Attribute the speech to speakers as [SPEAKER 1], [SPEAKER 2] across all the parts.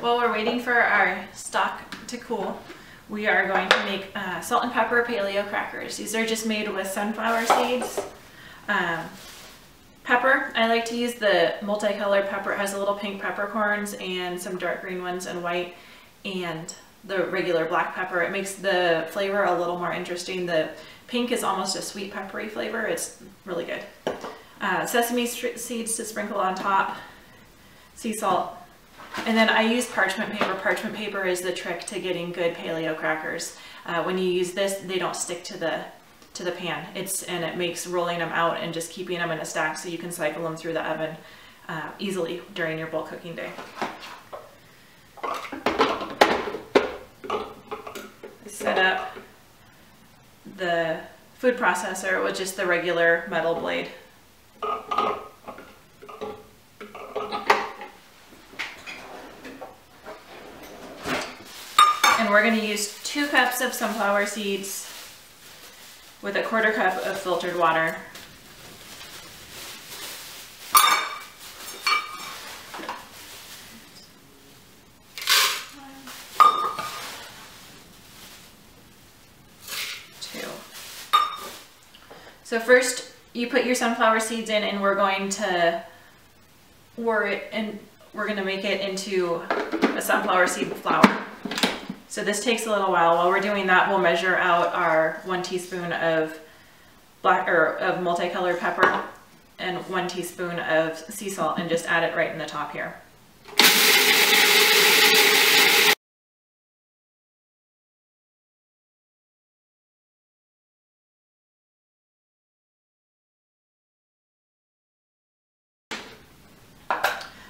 [SPEAKER 1] While we're waiting for our stock to cool, we are going to make salt and pepper paleo crackers. These are just made with sunflower seeds. Pepper, I like to use the multicolored pepper. It has a little pink peppercorns and some dark green ones and white, and the regular black pepper. It makes the flavor a little more interesting. The pink is almost a sweet peppery flavor. It's really good. Sesame seeds to sprinkle on top, sea salt, and then I use parchment paper. Parchment paper is the trick to getting good paleo crackers. When you use this, they don't stick to the pan. And it makes rolling them out and just keeping them in a stack so you can cycle them through the oven easily during your bulk cooking day. I set up the food processor with just the regular metal blade. And we're going to use 2 cups of sunflower seeds with a 1/4 cup of filtered water. So first you put your sunflower seeds in, and we're going to make it into a sunflower seed flour. So this takes a little while. While we're doing that, we'll measure out our 1 teaspoon of multicolored pepper and 1 teaspoon of sea salt, and just add it right in the top here.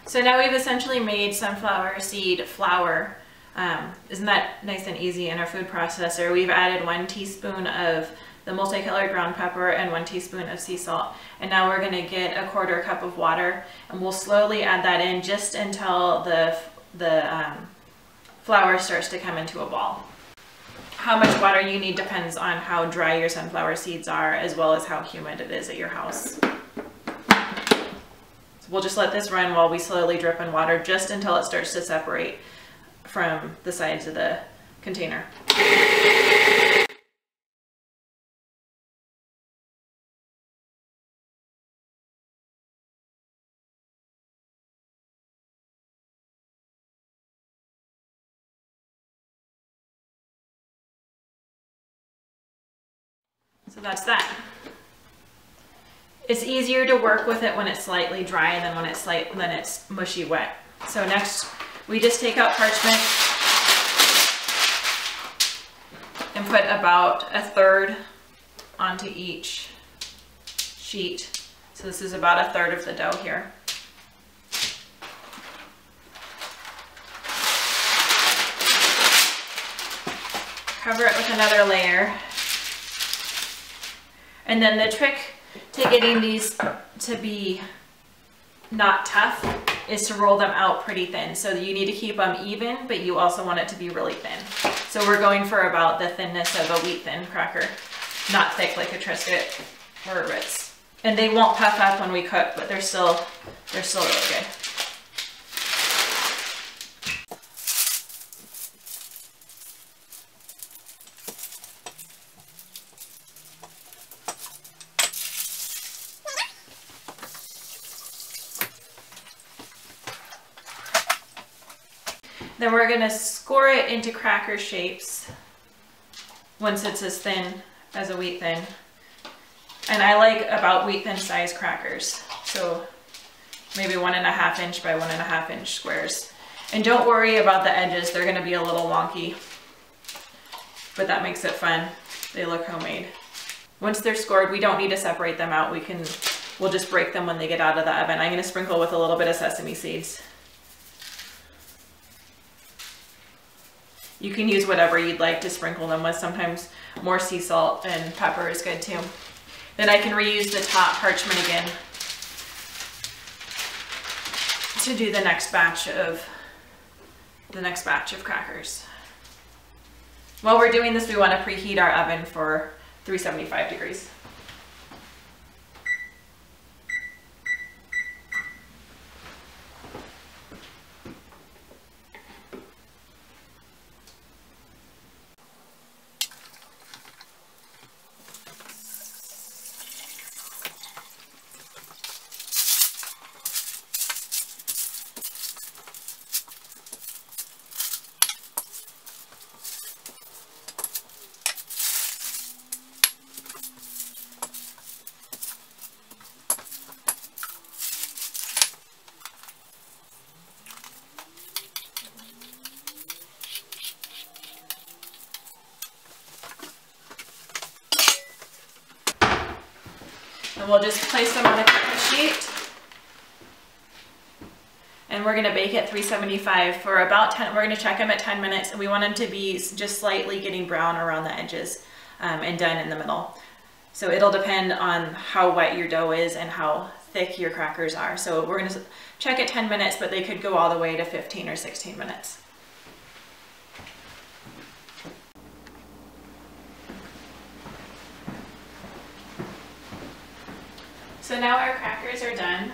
[SPEAKER 1] So now we've essentially made sunflower seed flour. Isn't that nice and easy in our food processor? We've added 1 teaspoon of the multicolored ground pepper and 1 teaspoon of sea salt. And now we're going to get a 1/4 cup of water, and we'll slowly add that in just until the flour starts to come into a ball. How much water you need depends on how dry your sunflower seeds are, as well as how humid it is at your house. So we'll just let this run while we slowly drip in water just until it starts to separate from the sides of the container. So that's that. It's easier to work with it when it's slightly dry than when it's mushy wet. So next, we just take out parchment and put about 1/3 onto each sheet. So this is about 1/3 of the dough here. Cover it with another layer. And then the trick to getting these to be not tough is to roll them out pretty thin. So you need to keep them even, but you also want it to be really thin. So we're going for about the thinness of a wheat thin cracker, not thick like a Triscuit or a Ritz. And they won't puff up when we cook, but they're still really good. Then we're going to score it into cracker shapes once it's as thin as a wheat thin. And I like about wheat thin size crackers. So maybe 1.5 inch by 1.5 inch squares. And don't worry about the edges. They're going to be a little wonky, but that makes it fun. They look homemade. Once they're scored, we don't need to separate them out. We'll just break them when they get out of the oven. I'm going to sprinkle with a little bit of sesame seeds. You can use whatever you'd like to sprinkle them with. Sometimes more sea salt and pepper is good too. Then I can reuse the top parchment again to do the next batch of crackers. While we're doing this, we want to preheat our oven for 375 degrees. And we'll just place them on a cookie sheet. And we're gonna bake at 375 for about 10, we're gonna check them at 10 minutes, and we want them to be just slightly getting brown around the edges and done in the middle. So it'll depend on how wet your dough is and how thick your crackers are. So we're gonna check at 10 minutes, but they could go all the way to 15 or 16 minutes. So now our crackers are done.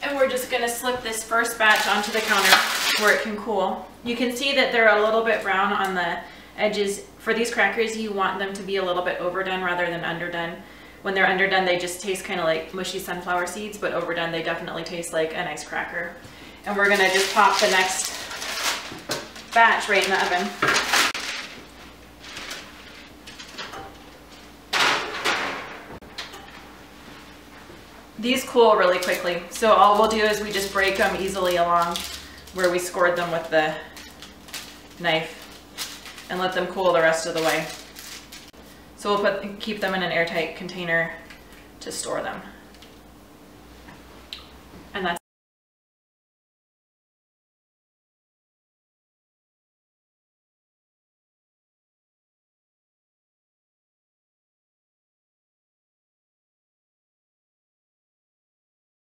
[SPEAKER 1] And we're just gonna slip this first batch onto the counter where it can cool. You can see that they're a little bit brown on the edges. For these crackers, you want them to be a little bit overdone rather than underdone. When they're underdone, they just taste kind of like mushy sunflower seeds, but overdone, they definitely taste like a nice cracker. And we're gonna just pop the next batch right in the oven. These cool really quickly, so all we'll do is we just break them easily along where we scored them with the knife and let them cool the rest of the way. So we'll keep them in an airtight container to store them. And that's